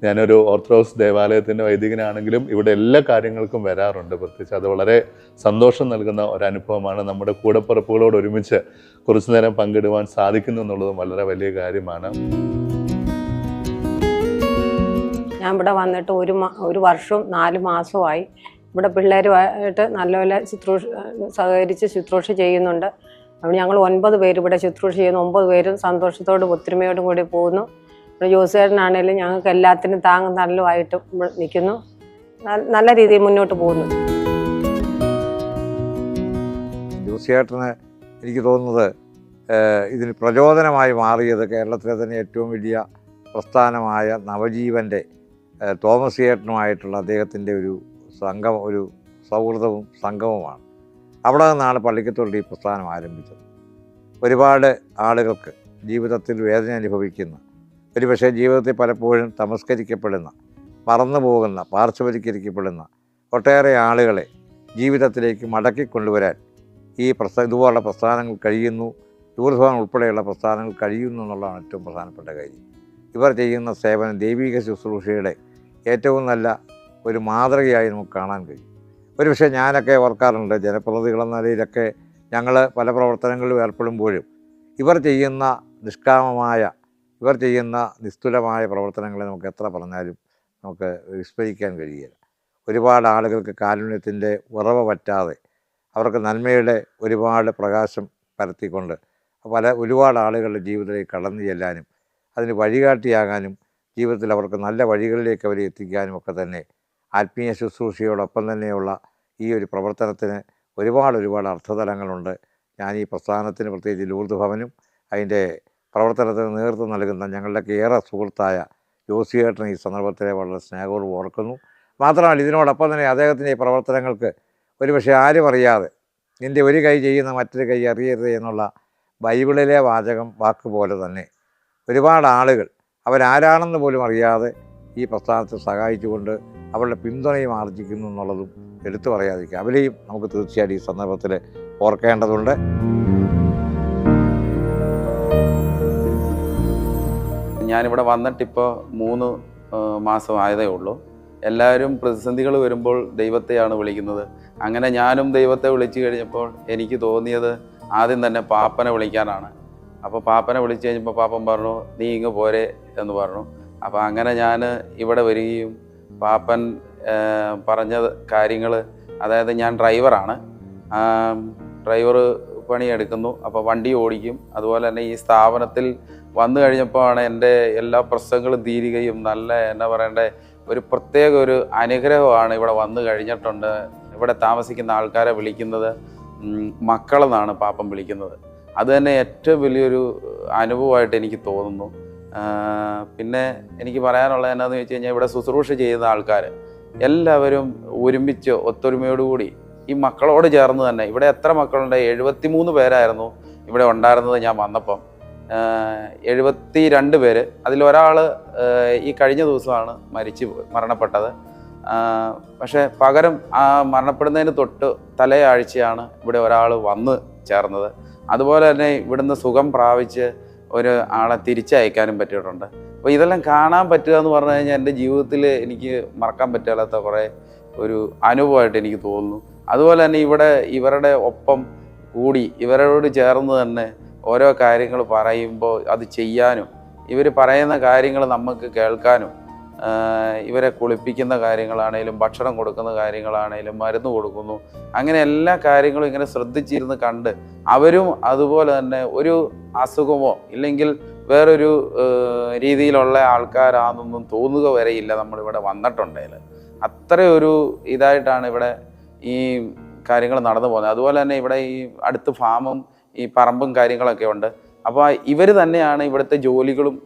ഞാനൊരു ഓർത്തഡോക്സ് ദേവാലയത്തിൻ്റെ വൈദികനാണെങ്കിലും ഇവിടെ എല്ലാ കാര്യങ്ങൾക്കും വരാറുണ്ട്. പ്രത്യേകിച്ച് അത് വളരെ സന്തോഷം നൽകുന്ന ഒരനുഭവമാണ്. നമ്മുടെ കൂടപ്പിറപ്പുകളോട് ഒരുമിച്ച് കുറച്ചു നേരം പങ്കിടുവാൻ സാധിക്കുന്നു എന്നുള്ളതും വളരെ വലിയ കാര്യമാണ്. ഞാൻ ഇവിടെ വന്നിട്ട് ഒരു വർഷവും 4 മാസമായി. ഇവിടെ പിള്ളേരുമായിട്ട് നല്ലപോലെ സഹകരിച്ച് ശുശ്രൂഷ ചെയ്യുന്നുണ്ട്. അവിടെ ഞങ്ങൾ 9 പേര് ഇവിടെ ശുശ്രൂഷ ചെയ്യുന്നു. 9 പേരും സന്തോഷത്തോടും ഒത്തൊരുമയോടും കൂടി പോകുന്നു. ഇവിടെ ജോസേട്ടനാണേലും ഞങ്ങൾക്ക് എല്ലാത്തിനും താങ്ങും തണലുമായിട്ട് നിൽക്കുന്നു. നല്ല രീതിയിൽ മുന്നോട്ട് പോകുന്നു. ജോസിയേട്ടന് എനിക്ക് തോന്നുന്നത് ഇതിന് പ്രചോദനമായി മാറിയത് കേരളത്തിലെ തന്നെ ഏറ്റവും വലിയ പ്രസ്ഥാനമായ നവജീവൻ്റെ തോമസ് ചേട്ടനുമായിട്ടുള്ള അദ്ദേഹത്തിൻ്റെ ഒരു സൗഹൃദവും സംഗമവുമാണ്. അവിടെ നിന്നാണ് പള്ളിക്കത്തോട് ഈ പ്രസ്ഥാനം ആരംഭിച്ചത്. ഒരുപാട് ആളുകൾക്ക് ജീവിതത്തിൽ വേദന അനുഭവിക്കുന്ന, ഒരുപക്ഷെ ജീവിതത്തിൽ പലപ്പോഴും തമസ്കരിക്കപ്പെടുന്ന, മറന്നു പോകുന്ന, പാർശ്വവൽക്കരിക്കപ്പെടുന്ന ഒട്ടേറെ ആളുകളെ ജീവിതത്തിലേക്ക് മടക്കിക്കൊണ്ടുവരാൻ ഈ ഇതുപോലുള്ള പ്രസ്ഥാനങ്ങൾ കഴിയുന്നു. ദൂരഭവൻ ഉൾപ്പെടെയുള്ള പ്രസ്ഥാനങ്ങൾ കഴിയുന്നു എന്നുള്ളതാണ് ഏറ്റവും പ്രധാനപ്പെട്ട കാര്യം. ഇവർ ചെയ്യുന്ന സേവനം ദൈവിക ശുശ്രൂഷയുടെ ഏറ്റവും നല്ല ഒരു മാതൃകയായി നമുക്ക് കാണാൻ കഴിയും. ഒരുപക്ഷെ ഞാനൊക്കെ ഓർക്കാറുണ്ട്, ജനപ്രതിനിധികളെന്ന നിലയിലൊക്കെ ഞങ്ങൾ പല പ്രവർത്തനങ്ങളിലും ഏർപ്പെടുമ്പോഴും ഇവർ ചെയ്യുന്ന നിഷ്കാമമായ, ഇവർ ചെയ്യുന്ന നിസ്തുലമായ പ്രവർത്തനങ്ങളെ നമുക്ക് എത്ര പറഞ്ഞാലും നമുക്ക് വിസ്മരിക്കാൻ കഴിയില്ല. ഒരുപാട് ആളുകൾക്ക് കാരുണ്യത്തിൻ്റെ ഉറവ പറ്റാതെ അവർക്ക് നന്മയുടെ ഒരുപാട് പ്രകാശം പരത്തിക്കൊണ്ട് ഒരുപാട് ആളുകളുടെ ജീവിതത്തിലേക്ക് കടന്നു ചെല്ലാനും അതിന് വഴികാട്ടിയാകാനും ജീവിതത്തിൽ അവർക്ക് നല്ല വഴികളിലേക്ക് അവരെ എത്തിക്കാനും ഒക്കെ തന്നെ ആത്മീയ ശുശ്രൂഷയോടൊപ്പം തന്നെയുള്ള ഈ ഒരു പ്രവർത്തനത്തിന് ഒരുപാട് അർത്ഥതലങ്ങളുണ്ട്. ഞാൻ ഈ പ്രസ്ഥാനത്തിന് പ്രത്യേകിച്ച് ലൂർദ് ഭവനും അതിൻ്റെ പ്രവർത്തനത്തിന് നേതൃത്വം നൽകുന്ന ഞങ്ങളുടെയൊക്കെ ഏറെ സുഹൃത്തായ ജോസിയേട്ടനെ ഈ സന്ദർഭത്തിലെ വളരെ സ്നേഹപൂർവ്വം ഓർക്കുന്നു. മാത്രമല്ല ഇതിനോടൊപ്പം തന്നെ അദ്ദേഹത്തിൻ്റെ ഈ പ്രവർത്തനങ്ങൾക്ക് ഒരുപക്ഷെ ആരും അറിയാതെ നിൻ്റെ ഒരു കൈ ചെയ്യുന്ന മറ്റൊരു കൈ അറിയരുത് എന്നുള്ള ബൈബിളിലെ വാക്ക് പോലെ തന്നെ ഒരുപാട് ആളുകൾ അവരാരാണെന്ന് പോലും അറിയാതെ ഈ പ്രസ്ഥാനത്തെ സഹായിച്ചുകൊണ്ട് അവരുടെ പിന്തുണയും ആർജിക്കുന്നു എന്നുള്ളതും എടുത്തു പറയാതിരിക്കുക. അവരെയും നമുക്ക് തീർച്ചയായിട്ടും ഈ സന്ദർഭത്തിൽ ഓർക്കേണ്ടതുണ്ട്. ഞാനിവിടെ വന്നിട്ടിപ്പോൾ 3 മാസം ആയതേ ഉള്ളൂ. എല്ലാവരും പ്രതിസന്ധികൾ വരുമ്പോൾ ദൈവത്തെയാണ് വിളിക്കുന്നത്. അങ്ങനെ ഞാനും ദൈവത്തെ വിളിച്ചു കഴിഞ്ഞപ്പോൾ എനിക്ക് തോന്നിയത് ആദ്യം തന്നെ പാപ്പനെ വിളിക്കാനാണ്. അപ്പോൾ പാപ്പനെ വിളിച്ചു കഴിഞ്ഞപ്പോൾ പാപ്പൻ പറഞ്ഞു, നീ ഇങ്ങ് പോരെ എന്ന് പറഞ്ഞു. അപ്പോൾ അങ്ങനെ ഞാൻ ഇവിടെ വരികയും പാപ്പൻ പറഞ്ഞ കാര്യങ്ങൾ, അതായത് ഞാൻ ഡ്രൈവറാണ്, ഡ്രൈവർ പണിയെടുക്കുന്നു, അപ്പോൾ വണ്ടി ഓടിക്കും. അതുപോലെ തന്നെ ഈ സ്ഥാപനത്തിൽ വന്നു കഴിഞ്ഞപ്പോഴാണ് എൻ്റെ എല്ലാ പ്രശ്നങ്ങളും തീരുകയും നല്ല എന്നാ പറയണ്ടേ ഒരു പ്രത്യേക ഒരു അനുഗ്രഹമാണ് ഇവിടെ വന്നു കഴിഞ്ഞിട്ടുണ്ട്. ഇവിടെ താമസിക്കുന്ന ആൾക്കാരെ വിളിക്കുന്നത് മക്കളെന്നാണ് പാപ്പൻ വിളിക്കുന്നത്. അത് തന്നെ ഏറ്റവും വലിയൊരു അനുഭവമായിട്ട് എനിക്ക് തോന്നുന്നു. പിന്നെ എനിക്ക് പറയാനുള്ളത് എന്നാന്ന് വെച്ച് കഴിഞ്ഞാൽ ഇവിടെ ശുശ്രൂഷ ചെയ്യുന്ന ആൾക്കാർ എല്ലാവരും ഒരുമിച്ച് ഒത്തൊരുമയോടുകൂടി ഈ മക്കളോട് ചേർന്ന് തന്നെ, ഇവിടെ എത്ര മക്കളുണ്ട്? 73 പേരായിരുന്നു ഇവിടെ ഉണ്ടായിരുന്നത് ഞാൻ വന്നപ്പം. 72 പേര്, അതിലൊരാൾ ഈ കഴിഞ്ഞ ദിവസമാണ് മരണപ്പെട്ടത്. പക്ഷേ പകരം ആ മരണപ്പെടുന്നതിന് തൊട്ട് തലയാഴ്ചയാണ് ഇവിടെ ഒരാൾ വന്ന് ചേർന്നത്. അതുപോലെ തന്നെ ഇവിടുന്ന് സുഖം പ്രാപിച്ച് ഒരു ആളെ തിരിച്ചയക്കാനും പറ്റിയിട്ടുണ്ട്. അപ്പോൾ ഇതെല്ലാം കാണാൻ പറ്റുക എന്ന് പറഞ്ഞു കഴിഞ്ഞാൽ എൻ്റെ ജീവിതത്തിൽ എനിക്ക് മറക്കാൻ പറ്റാത്ത കുറേ ഒരു അനുഭവമായിട്ട് എനിക്ക് തോന്നുന്നു. അതുപോലെ തന്നെ ഇവിടെ ഇവരുടെ ഒപ്പം കൂടി ഇവരോട് ചേർന്ന് തന്നെ ഓരോ കാര്യങ്ങൾ പറയുമ്പോൾ അത് ചെയ്യാനും, ഇവർ പറയുന്ന കാര്യങ്ങൾ നമുക്ക് കേൾക്കാനും, ഇവരെ കുളിപ്പിക്കുന്ന കാര്യങ്ങളാണേലും ഭക്ഷണം കൊടുക്കുന്ന കാര്യങ്ങളാണേലും മരുന്ന് കൊടുക്കുന്നു, അങ്ങനെ എല്ലാ കാര്യങ്ങളും ഇങ്ങനെ ശ്രദ്ധിച്ചിരുന്ന് കണ്ട് അവരും അതുപോലെ തന്നെ ഒരു അസുഖമോ ഇല്ലെങ്കിൽ വേറൊരു രീതിയിലുള്ള ആൾക്കാരാണെന്നൊന്നും തോന്നുക വരെയില്ല നമ്മളിവിടെ വന്നിട്ടുണ്ടെങ്കിൽ. അത്രയൊരു ഇതായിട്ടാണ് ഇവിടെ ഈ കാര്യങ്ങൾ നടന്നു പോകുന്നത്. അതുപോലെ തന്നെ ഇവിടെ ഈ അടുത്ത് ഫാമും ഈ പറമ്പും കാര്യങ്ങളൊക്കെ ഉണ്ട്. അപ്പോൾ ഇവർ തന്നെയാണ് ഇവിടുത്തെ ജോലികളും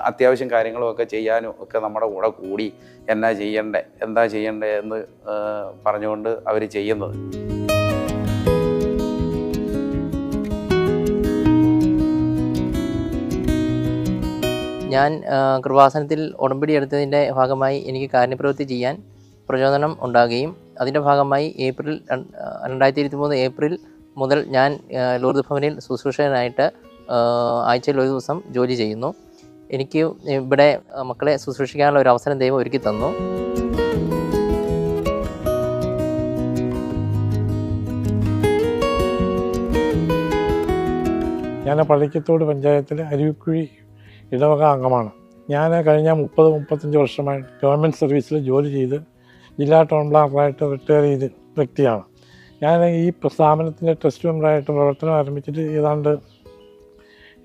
അത്യാവശ്യം കാര്യങ്ങളും ഒക്കെ ചെയ്യാനും ഒക്കെ നമ്മുടെ കൂടെ കൂടി എന്താ ചെയ്യണ്ടേ എന്ന് പറഞ്ഞുകൊണ്ട് അവർ ചെയ്യുന്നത്. ഞാൻ കൃപാസനത്തിൽ ഉടമ്പടി എടുത്തതിൻ്റെ ഭാഗമായി എനിക്ക് കാരുണ്യപ്രവൃത്തി ചെയ്യാൻ പ്രചോദനം ഉണ്ടാകുകയും അതിൻ്റെ ഭാഗമായി 2023 ഏപ്രിൽ മുതൽ ഞാൻ ലൂർദ് ഭവനിൽ ശുശ്രൂഷകനായിട്ട് ആഴ്ചയിൽ ഒരു ദിവസം ജോലി ചെയ്യുന്നു. എനിക്ക് ഇവിടെ മക്കളെ ശുശ്രൂഷിക്കാനുള്ള ഒരു അവസരം ദൈവം ഒരുക്കി തന്നു. ഞാൻ പള്ളിക്കത്തോട് പഞ്ചായത്തിലെ അരുവിക്കുഴി ഇടവക അംഗമാണ്. ഞാൻ കഴിഞ്ഞ 30-35 വർഷമായി ഗവൺമെൻറ് സർവീസിൽ ജോലി ചെയ്ത് ജില്ലാ ടൗൺ പ്ലാനറായിട്ട് റിട്ടയർ ചെയ്ത് വ്യക്തിയാണ്. ഞാൻ ഈ സ്ഥാപനത്തിൻ്റെ ട്രസ്റ്റ് മെമ്പറായിട്ട് പ്രവർത്തനം ആരംഭിച്ചിട്ട് ഏതാണ്ട്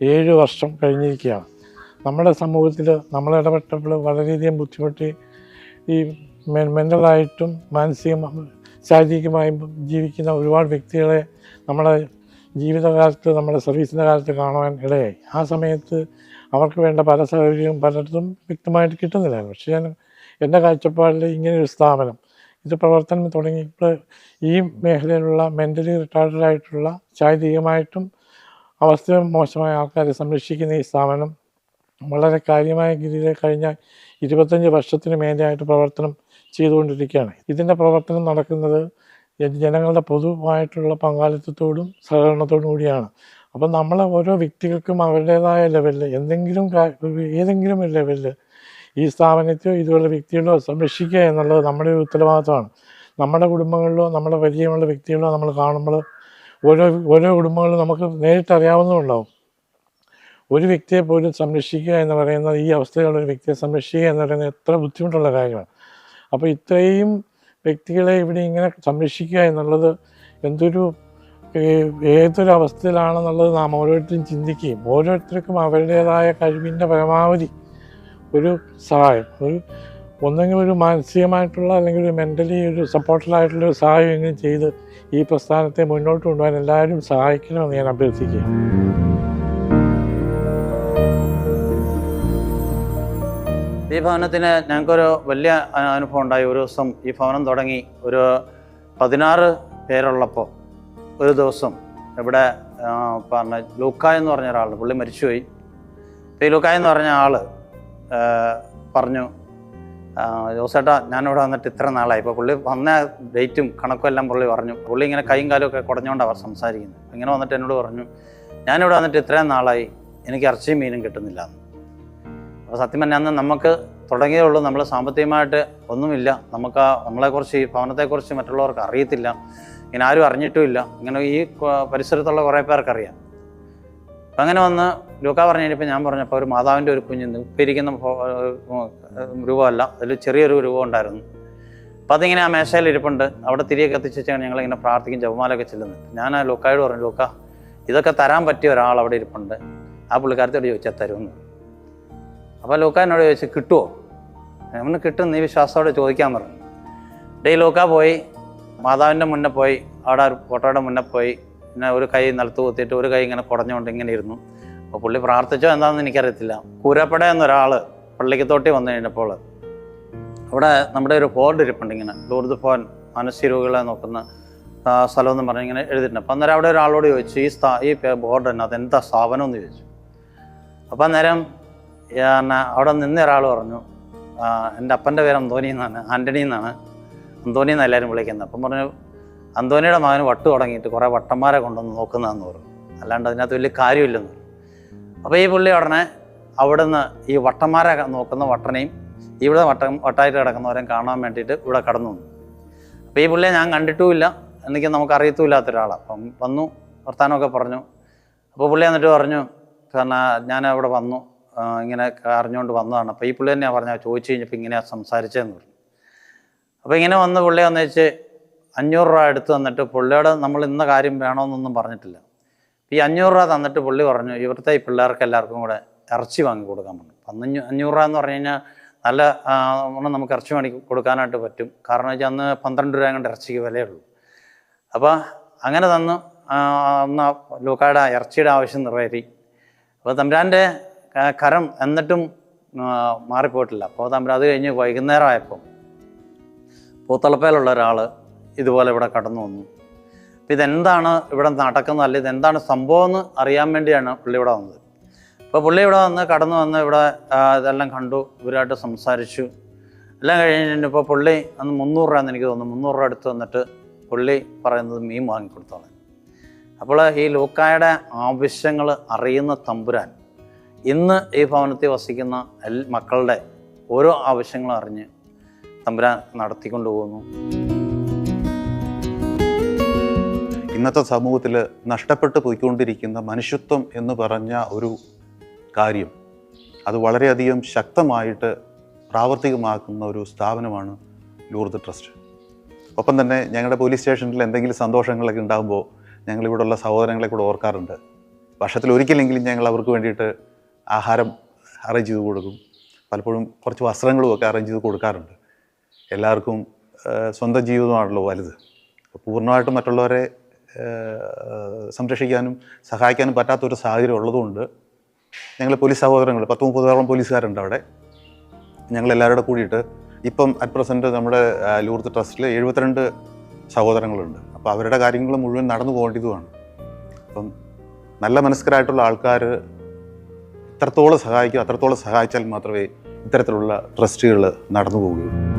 7 വർഷം കഴിഞ്ഞിരിക്കുകയാണ്. നമ്മുടെ സമൂഹത്തിൽ നമ്മൾ ഇടപെട്ടപ്പോൾ വളരെയധികം ബുദ്ധിമുട്ടി ഈ മെൻ്റലായിട്ടും ശാരീരികമായും ജീവിക്കുന്ന ഒരുപാട് വ്യക്തികളെ നമ്മുടെ ജീവിതകാലത്ത്, നമ്മുടെ സർവീസിൻ്റെ കാലത്ത് കാണുവാൻ ഇടയായി. ആ സമയത്ത് അവർക്ക് വേണ്ട പല സൗകര്യവും പലയിടത്തും വ്യക്തമായിട്ട് കിട്ടുന്നില്ലായിരുന്നു. പക്ഷേ എൻ്റെ കാഴ്ചപ്പാടിൽ ഇങ്ങനെയൊരു സ്ഥാപനം ഇത് പ്രവർത്തനം തുടങ്ങിയപ്പോൾ ഈ മേഖലയിലുള്ള മെൻ്റലി റിട്ടാർഡഡ് ആയിട്ടുള്ള ശാരീരികമായിട്ടും അവസ്ഥ മോശമായ ആൾക്കാരെ സംരക്ഷിക്കുന്ന ഈ സ്ഥാപനം വളരെ കാര്യമായ രീതിയിൽ കഴിഞ്ഞ 25 വർഷത്തിന് മേലെയായിട്ട് പ്രവർത്തനം ചെയ്തുകൊണ്ടിരിക്കുകയാണ്. ഇതിൻ്റെ പ്രവർത്തനം നടക്കുന്നത് ജനങ്ങളുടെ പൊതുവായിട്ടുള്ള പങ്കാളിത്തത്തോടും സഹകരണത്തോടും കൂടിയാണ്. അപ്പം നമ്മൾ ഓരോ വ്യക്തികൾക്കും അവരുടേതായ ലെവലിൽ ഏതെങ്കിലും ഒരു ലെവലിൽ ഈ സ്ഥാപനത്തെയോ ഇതുപോലെ വ്യക്തികളോ സംരക്ഷിക്കുക എന്നുള്ളത് നമ്മുടെ ഒരു ഉത്തരവാദിത്തമാണ്. നമ്മുടെ കുടുംബങ്ങളിലോ നമ്മുടെ പരിചയമുള്ള വ്യക്തികളോ നമ്മൾ കാണുമ്പോൾ ഓരോ കുടുംബങ്ങളിലും നമുക്ക് നേരിട്ട് അറിയാവുന്നതുണ്ടാവും. ഒരു വ്യക്തിയെ പോലും സംരക്ഷിക്കുക എന്ന് പറയുന്നത്, ഈ അവസ്ഥയിലുള്ള ഒരു വ്യക്തിയെ സംരക്ഷിക്കുക എന്ന് പറയുന്നത് എത്ര ബുദ്ധിമുട്ടുള്ള കാര്യമാണ്. അപ്പോൾ ഇത്രയും വ്യക്തികളെ ഇവിടെ ഇങ്ങനെ സംരക്ഷിക്കുക എന്നുള്ളത് ഏതൊരു അവസ്ഥയിലാണെന്നുള്ളത് നാം ഓരോരുത്തരും ചിന്തിക്കുകയും ഓരോരുത്തർക്കും അവരുടേതായ കഴിവിൻ്റെ പരമാവധി ഒരു സഹായം, ഒന്നെങ്കിൽ ഒരു മാനസികമായിട്ടുള്ള അല്ലെങ്കിൽ ഒരു മെൻ്റലി ഒരു സപ്പോർട്ടറായിട്ടുള്ള ഒരു സഹായം എങ്കിലും ചെയ്ത് ഈ പ്രസ്ഥാനത്തെ മുന്നോട്ട് കൊണ്ടുപോകാൻ എല്ലാവരും സഹായിക്കണമെന്ന് ഞാൻ അഭ്യർത്ഥിക്കുകയാണ്. ഈ ഭവനത്തിന് ഞങ്ങൾക്കൊരു വലിയ അനുഭവം ഉണ്ടായി. ഒരു ദിവസം ഈ ഭവനം തുടങ്ങി ഒരു 16 പേരുള്ളപ്പോൾ ഒരു ദിവസം ഇവിടെ പറഞ്ഞ ലൂക്കായ് എന്ന് പറഞ്ഞ ഒരാൾ, പുള്ളി മരിച്ചുപോയി. അപ്പോൾ ഈ ലൂക്കായ് എന്ന് പറഞ്ഞ ആൾ പറഞ്ഞു, ജോസേട്ടാ ഞാനിവിടെ വന്നിട്ട് ഇത്ര നാളായി. ഇപ്പോൾ പുള്ളി വന്ന ഡേറ്റും കണക്കും എല്ലാം പുള്ളി പറഞ്ഞു. പുള്ളി ഇങ്ങനെ കൈയും കാലും ഒക്കെ കുടഞ്ഞുകൊണ്ടാണ് അവർ സംസാരിക്കുന്നത്. ഇങ്ങനെ വന്നിട്ട് എന്നോട് പറഞ്ഞു, ഞാനിവിടെ വന്നിട്ട് ഇത്രയും നാളായി, എനിക്ക് ഇറച്ചിയും മീനും കിട്ടുന്നില്ല. അപ്പോൾ സത്യം പറഞ്ഞാൽ അന്ന് നമുക്ക് തുടങ്ങിയേ ഉള്ളൂ. നമ്മൾ സാമ്പത്തികമായിട്ട് ഒന്നുമില്ല. നമ്മളെക്കുറിച്ച്, ഈ ഭവനത്തെക്കുറിച്ച് മറ്റുള്ളവർക്ക് അറിയത്തില്ല. ഇങ്ങനെ ആരും അറിഞ്ഞിട്ടുമില്ല. ഇങ്ങനെ ഈ പരിസരത്തുള്ള കുറേ പേർക്കറിയാം. അപ്പം അങ്ങനെ വന്ന് ലൂക്ക പറഞ്ഞു കഴിഞ്ഞപ്പോൾ ഞാൻ പറഞ്ഞപ്പോൾ ഒരു മാതാവിൻ്റെ ഒരു കുഞ്ഞ് ഉപ്പിരിക്കുന്ന രൂപമല്ല, അതിൽ ചെറിയൊരു രൂപം ഉണ്ടായിരുന്നു. അപ്പോൾ അതിങ്ങനെ ആ മേശയിൽ ഇരിപ്പുണ്ട്. അവിടെ തിരികെ കത്തിച്ച് വെച്ചാൽ ഞങ്ങളിങ്ങനെ പ്രാർത്ഥിക്കും, ജപമാലയൊക്കെ ചെല്ലുന്നു. ഞാൻ ആ ലൂക്കായോട് പറഞ്ഞു, ലൂക്ക ഇതൊക്കെ തരാൻ പറ്റിയ ഒരാൾ അവിടെ ഇരിപ്പുണ്ട്, ആ പുള്ളിക്കാരത്തോട് ചോദിച്ചാൽ തരുമെന്ന്. അപ്പോൾ ലൂക്ക എന്നോട് ചോദിച്ചു, കിട്ടുമോ? അവന് കിട്ടും, നീ വിശ്വാസത്തോടെ ചോദിക്കാൻ പറഞ്ഞു. ഡേ ലൂക്ക പോയി മാതാവിൻ്റെ മുന്നേ പോയി, അവിടെ ഒരു ഫോട്ടോയുടെ മുന്നേ പോയി, പിന്നെ ഒരു കൈ നിലത്ത് കുത്തിയിട്ട് ഒരു കൈ ഇങ്ങനെ കുടഞ്ഞുകൊണ്ട് ഇങ്ങനെ ഇരുന്നു. അപ്പോൾ പുള്ളി പ്രാർത്ഥിച്ചോ എന്താണെന്ന് എനിക്കറിയത്തില്ല. കൂരപ്പട എന്നൊരാൾ പള്ളിക്കത്തോട്ടി വന്നു കഴിഞ്ഞപ്പോൾ അവിടെ നമ്മുടെ ഒരു ബോർഡ് ഇരിപ്പുണ്ട്, ഇങ്ങനെ ലൂർദ് ഭവൻ മാനസിക രോഗികളെ നോക്കുന്ന സ്ഥലം എന്ന് പറഞ്ഞ് ഇങ്ങനെ എഴുതിയിട്ടുണ്ട്. അപ്പം അന്നേരം അവിടെ ഒരാളോട് ചോദിച്ചു, ഈ ബോർഡ് തന്നെ അതെന്താ സ്ഥാപനം എന്ന് ചോദിച്ചു. അപ്പം അന്നേരം അവിടെ നിന്ന ഒരാൾ പറഞ്ഞു, എൻ്റെ അപ്പൻ്റെ പേര് അന്തോണി എന്നാണ്, ആൻ്റണി എന്നാണ്, അന്തോണി എന്ന് എല്ലാവരും വിളിക്കുന്നത്. അപ്പം പറഞ്ഞു, അന്തോണിയുടെ മകന് വട്ട് തുടങ്ങിയിട്ട് കുറേ വട്ടന്മാരെ കൊണ്ടുവന്ന് നോക്കുന്നതെന്ന് പറഞ്ഞു, അല്ലാണ്ട് അതിനകത്ത് വലിയ കാര്യമില്ലെന്ന് പറഞ്ഞു. അപ്പോൾ ഈ പുള്ളി ഉടനെ അവിടുന്ന് ഈ വട്ടന്മാരെ നോക്കുന്ന വട്ടനെയും ഇവിടെ വട്ടായിട്ട് കിടക്കുന്നവരെയും കാണാൻ വേണ്ടിയിട്ട് ഇവിടെ കടന്നു വന്നു. അപ്പോൾ ഈ പുള്ളിയെ ഞാൻ കണ്ടിട്ടുമില്ല, എനിക്ക് നമുക്ക് അറിയത്തുമില്ലാത്ത ഒരാളാണ്. അപ്പം വന്നു, വർത്താനമൊക്കെ പറഞ്ഞു. അപ്പോൾ പുള്ളി എന്നിട്ട് പറഞ്ഞു, കാരണം ഞാൻ അവിടെ വന്നു, ഇങ്ങനെ അറിഞ്ഞുകൊണ്ട് വന്നതാണ്. അപ്പോൾ ഈ പുള്ളി തന്നെയാണ് പറഞ്ഞാൽ, ചോദിച്ചു കഴിഞ്ഞപ്പോൾ ഇങ്ങനെയാണ് സംസാരിച്ചതെന്ന് പറഞ്ഞു. അപ്പോൾ ഇങ്ങനെ വന്ന് പുള്ളി വന്ന് വെച്ച് 500 രൂപ എടുത്ത് തന്നിട്ട്, പുള്ളിയോട് നമ്മൾ ഇന്ന കാര്യം വേണമെന്നൊന്നും പറഞ്ഞിട്ടില്ല. ഈ 500 രൂപ തന്നിട്ട് പുള്ളി പറഞ്ഞു, ഇവിടുത്തെ ഈ പിള്ളേർക്ക് എല്ലാവർക്കും കൂടെ ഇറച്ചി വാങ്ങി കൊടുക്കാൻ പറഞ്ഞു. 500 രൂപ എന്ന് പറഞ്ഞു കഴിഞ്ഞാൽ നല്ല നമുക്ക് ഇറച്ചി വാങ്ങി കൊടുക്കാനായിട്ട് പറ്റും. കാരണം വെച്ചാൽ അന്ന് 12 രൂപ കൊണ്ട് ഇറച്ചിക്ക് വിലയുള്ളൂ. അപ്പോൾ അങ്ങനെ തന്നു. അന്ന് ലൂക്കായുടെ ഇറച്ചിയുടെ ആവശ്യം നിറവേറ്റി. അപ്പോൾ തമ്പുരാൻ്റെ കരം എന്നിട്ടും മാറിപ്പോയിട്ടില്ല. അപ്പോൾ തമ്പുരാൻ അത് കഴിഞ്ഞ് വൈകുന്നേരം ആയപ്പോൾ പൂത്തളപ്പയിലുള്ള ഒരാൾ ഇതുപോലെ ഇവിടെ കടന്നു വന്നു. അപ്പോൾ ഇതെന്താണ് ഇവിടെ നടക്കുന്നത്, അല്ലെങ്കിൽ ഇതെന്താണ് സംഭവം എന്ന് അറിയാൻ വേണ്ടിയാണ് പുള്ളി ഇവിടെ വന്നത്. അപ്പോൾ പുള്ളി ഇവിടെ വന്ന് കടന്നു വന്ന് ഇവിടെ ഇതെല്ലാം കണ്ടു, ഇവരായിട്ട് സംസാരിച്ചു. എല്ലാം കഴിഞ്ഞപ്പോൾ പുള്ളി അന്ന് 300 രൂപ എന്ന് എനിക്ക് തോന്നുന്നു, 300 രൂപ എടുത്ത് വന്നിട്ട് പുള്ളി പറയുന്നത് മീൻ വാങ്ങിക്കൊടുത്തോളാം. അപ്പോൾ ഈ ലൂക്കായുടെ ആവശ്യങ്ങൾ അറിയുന്ന തമ്പുരാൻ ഇന്ന് ഈ ഭവനത്തിൽ വസിക്കുന്ന മക്കളുടെ ഓരോ ആവശ്യങ്ങളും അറിഞ്ഞ് തമ്പുരാൻ നടത്തിക്കൊണ്ടു പോകുന്നു. ഇന്നത്തെ സമൂഹത്തിൽ നഷ്ടപ്പെട്ടു പോയിക്കൊണ്ടിരിക്കുന്ന മനുഷ്യത്വം എന്ന് പറഞ്ഞ ഒരു കാര്യം, അത് വളരെയധികം ശക്തമായിട്ട് പ്രാവർത്തികമാക്കുന്ന ഒരു സ്ഥാപനമാണ് ലൂർദ് ട്രസ്റ്റ്. ഒപ്പം തന്നെ ഞങ്ങളുടെ പോലീസ് സ്റ്റേഷനിൽ എന്തെങ്കിലും സന്തോഷങ്ങളൊക്കെ ഉണ്ടാകുമ്പോൾ ഞങ്ങളിവിടെയുള്ള സഹോദരങ്ങളെ കൂടെ ഓർക്കാറുണ്ട്. വർഷത്തിൽ ഒരിക്കലെങ്കിലും ഞങ്ങൾ അവർക്ക് വേണ്ടിയിട്ട് ആഹാരം അറേഞ്ച് ചെയ്ത് കൊടുക്കും. പലപ്പോഴും കുറച്ച് വസ്ത്രങ്ങളും ഒക്കെ അറേഞ്ച് ചെയ്ത് കൊടുക്കാറുണ്ട്. എല്ലാവർക്കും സ്വന്തം ജീവിതമാണല്ലോ വലുത്. പൂർണ്ണമായിട്ടും മറ്റുള്ളവരെ സംരക്ഷിക്കാനും സഹായിക്കാനും പറ്റാത്തൊരു സാഹചര്യം ഉള്ളതുകൊണ്ട് ഞങ്ങൾ പോലീസ് സഹോദരങ്ങൾ 10-30 പോലീസുകാരുണ്ട് അവിടെ. ഞങ്ങളെല്ലാവരും കൂടിയിട്ട് ഇപ്പം അറ്റ് പ്രസൻറ്റ് നമ്മുടെ ലൂർദ് ട്രസ്റ്റിൽ 72 സഹോദരങ്ങളുണ്ട്. അപ്പോൾ അവരുടെ കാര്യങ്ങൾ മുഴുവൻ നടന്നു പോകേണ്ടതുമാണ്. അപ്പം നല്ല മനസ്കരായിട്ടുള്ള ആൾക്കാർ ഇത്രത്തോളം സഹായിക്കും, അത്രത്തോളം സഹായിച്ചാൽ മാത്രമേ ഇത്തരത്തിലുള്ള ട്രസ്റ്റുകൾ നടന്നു പോവുകയുള്ളൂ.